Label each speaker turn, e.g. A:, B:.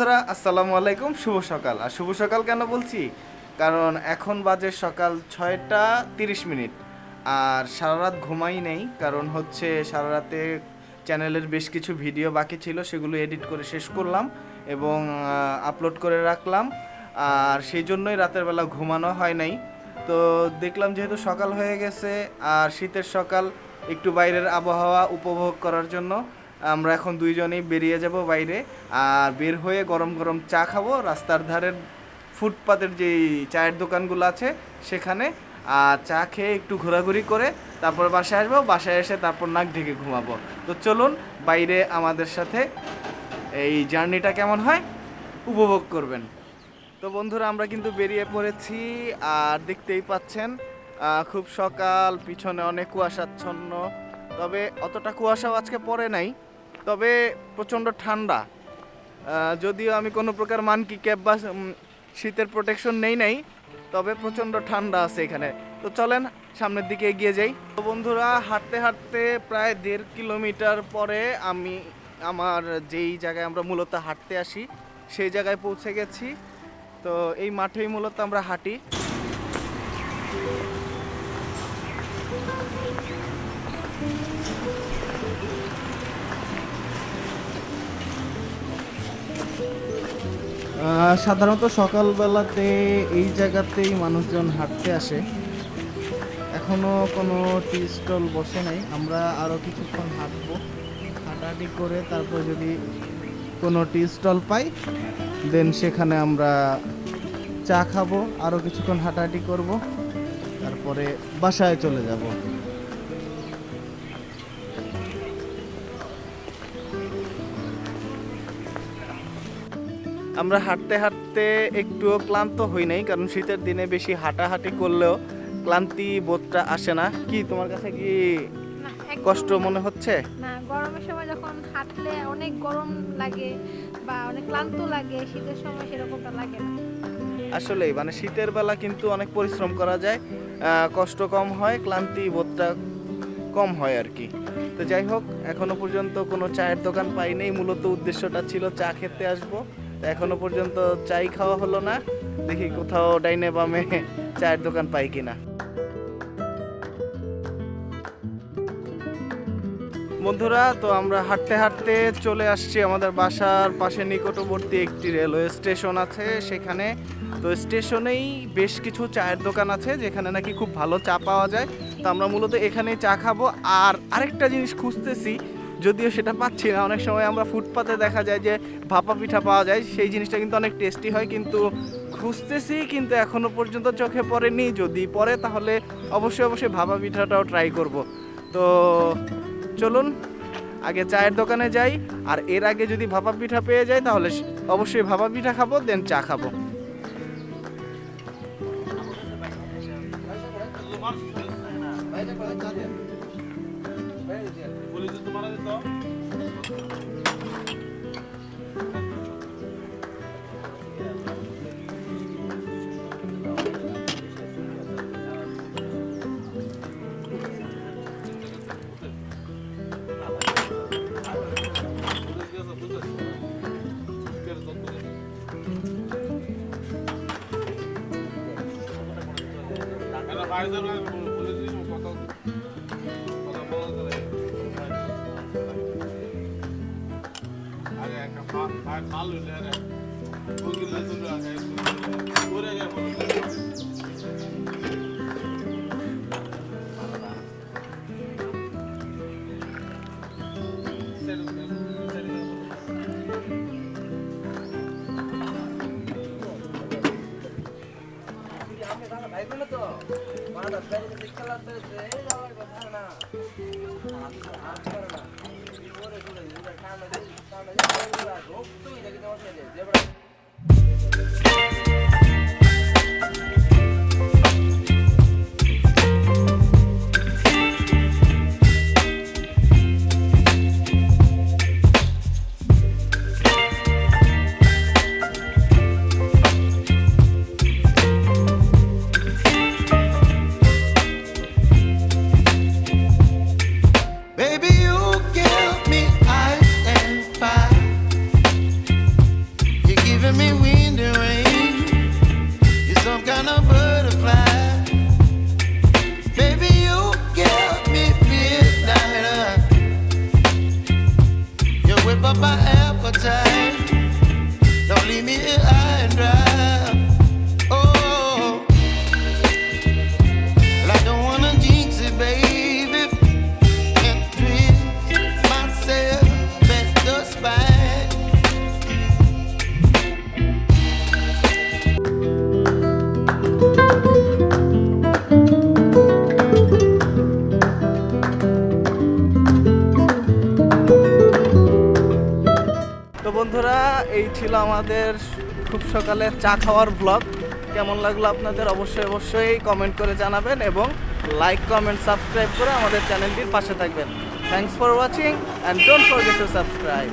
A: বন্ধুরা আসসালামু আলাইকুম, শুভ সকাল। আর শুভ সকাল কেন বলছি, কারণ এখন বাজে সকাল 6টা 30 মিনিট। আর সারা রাত ঘুমাই নেই, কারণ হচ্ছে সারা রাতে চ্যানেলের বেশ কিছু ভিডিও বাকি ছিল, সেগুলো এডিট করে শেষ করলাম এবং আপলোড করে রাখলাম। আর সেই জন্যই রাতের বেলা ঘুমানো হয় নাই। তো দেখলাম যেহেতু সকাল হয়ে গেছে আর শীতের সকাল, একটু বাইরের আবহাওয়া উপভোগ করার জন্য আমরা এখন দুইজনেই বেরিয়ে যাব বাইরে। আর বের হয়ে গরম গরম চা খাবো রাস্তার ধারের ফুটপাতের যেই চায়ের দোকানগুলো আছে সেখানে। আর চা খেয়ে একটু ঘোরাঘুরি করে তারপর বাসায় আসবো, বাসায় এসে তারপর নাক ঢেকে ঘুমাবো। তো চলুন বাইরে আমাদের সাথে এই জার্নিটা কেমন হয় উপভোগ করবেন। তো বন্ধুরা আমরা কিন্তু বেরিয়ে পড়েছি, আর দেখতেই পাচ্ছেন খুব সকাল, পিছনে অনেক কুয়াশাচ্ছন্ন। তবে অতটা কুয়াশাও আজকে পড়ে নাই, তবে প্রচণ্ড ঠান্ডা। যদিও আমি কোনো প্রকার মানকি ক্যাপ বা শীতের প্রোটেকশন নেই নাই, তবে প্রচণ্ড ঠান্ডা আছে এখানে। তো চলেন সামনের দিকে এগিয়ে যাই। তো বন্ধুরা হাঁটতে হাঁটতে প্রায় 1.5 কিলোমিটার পরে আমি আমার যেই জায়গায় আমরা মূলত হাঁটতে আসি সেই জায়গায় পৌঁছে গেছি। তো এই মাঠেই মূলত আমরা হাঁটি। সাধারণত সকালবেলাতে এই জায়গাতেই মানুষজন হাঁটতে আসে। এখনো কোনো টি স্টল বসে নাই, আমরা আরও কিছুক্ষণ হাঁটবো। হাঁটাহাঁটি করে তারপর যদি কোনো টি স্টল পাই দেন সেখানে আমরা চা খাবো, আরও কিছুক্ষণ হাঁটাহাঁটি করব, তারপরে বাসায় চলে যাব। আমরা হাঁটতে হাঁটতে একটুও ক্লান্ত হই নাই, কারণ শীতের দিনে বেশি হাঁটাহাঁটি করলেও ক্লান্তি বোধটা আসে না। কি তোমার কাছে কি
B: না, একদম
A: কষ্ট মনে হচ্ছে?
B: না। গরমের সময় যখন হাঁটলে অনেক গরম লাগে বা অনেক ক্লান্ত লাগে, শীতের সময় সেরকমটা লাগে না।
A: আসলেই মানে শীতের বেলা কিন্তু অনেক পরিশ্রম করা যায়, কষ্ট কম হয়, ক্লান্তি বোধটা কম হয় আর কি। তো যাই হোক, এখনো পর্যন্ত কোনো চায়ের দোকান পাইনি। মূলত উদ্দেশ্যটা ছিল চা খেতে আসবো, তো এখনো পর্যন্ত চাই খাওয়া হলো না। দেখি কোথাও ডাইনে বামে চায়ের দোকান পাই কিনা। বন্ধুরা তো আমরা হাঁটতে হাঁটতে চলে আসছি আমাদের বাসার পাশে নিকটবর্তী একটি রেলওয়ে স্টেশন আছে সেখানে। তো স্টেশনেই বেশ কিছু চায়ের দোকান আছে যেখানে নাকি খুব ভালো চা পাওয়া যায়। তো আমরা মূলত এখানেই চা খাবো। আর আরেকটা জিনিস খুঁজতেছি, যদিও সেটা পাচ্ছি না। অনেক সময় আমরা ফুটপাতে দেখা যায় যে ভাপা পিঠা পাওয়া যায়, সেই জিনিসটা কিন্তু অনেক টেস্টি হয়, কিন্তু খুঁজতেছি কিন্তু এখনো পর্যন্ত চোখে পড়েনি। যদি পড়ে তাহলে অবশ্যই অবশ্যই ভাপা পিঠাটাও ট্রাই করব। তো চলুন আগে চায়ের দোকানে যাই, আর এর আগে যদি ভাপা পিঠা পেয়ে যাই তাহলে অবশ্যই ভাপা পিঠা খাবো, দেন চা খাবো।
C: Baby, you give me ice and fire. You me wind and rain. You're some kind of butterfly. Baby, you give me midnight. You whip up my appetite. Don't leave me here high and dry. Oh, well, I don't wanna jinx it, baby, and twist myself at the spine.
A: তো বন্ধুরা, এই ছিল আমাদের খুব সকালের চা খাওয়ার blog. কেমন লাগলো আপনাদের অবশ্যই কমেন্ট করে জানাবেন এবং লাইক কমেন্ট সাবস্ক্রাইব করে আমাদের চ্যানেলটির পাশে থাকবেন। Thanks for watching and don't forget to subscribe.